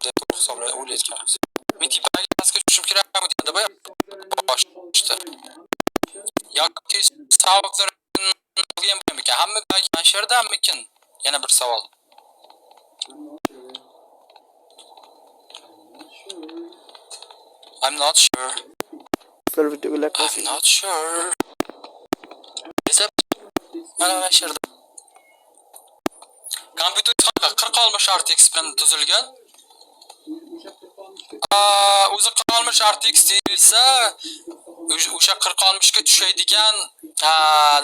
deb hisoblab o'ylayotganmiz. Men tepaga pastga tushib kerakmi deb boshda. Yoki savol qilgan bo'larmikan? Hamma mana shu yerdamikin? Yana bir savol. I'm not sure. I'm not sure. Esa mana shu yerda. Kompyuter 40 olmish RTX bilan tuzilgan. O'zi 40 olmish RTX deyilsa, o'sha 40 olmishga tushadigan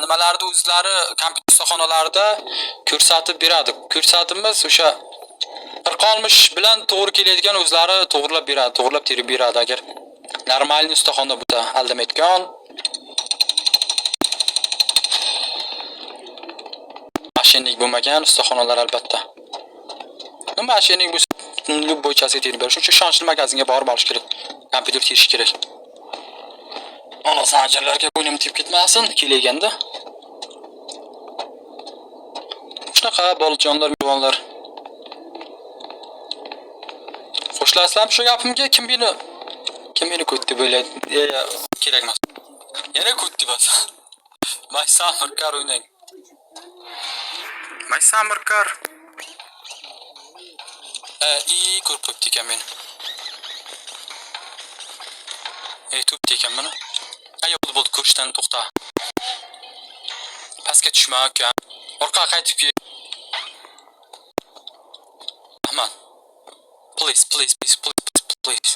nimalarni o'zlari kompyuter ustaxonalarida ko'rsatib beradi. Ko'rsatimiz o'sha 40 olmish bilan to'g'ri keladigan o'zlari to'g'rilab beradi, to'g'rilab terib beradi agar normalniy ustaxona bo'lsa, aldamayotgan. Mashinalik bo'lmagan ustaxonalar albatta. Nima mashinalik bo'lsa, bo'ychasiga terib berish uchun ishonchli magazinga borib olish kerak. Kompyuter terish kerak. Ana zanjirlarga bo'ynim tep ketmasin kelganda. Shunaqa bolajonlar, mevonlar. Xo'shlasizlarmi shu gapimga? Kim meni kutdi bo'laydi? Kerak emas. Yana kutdi bas. Maysamirkar o'ynang. Maysamirkar. Ko'rib qo'yibdi ekan meni. Tupdi ekan mana. Bo'ldi ko'rishdan to'xta. Pastga tushma aka. Orqaga qaytib kel. Rahmat. Please.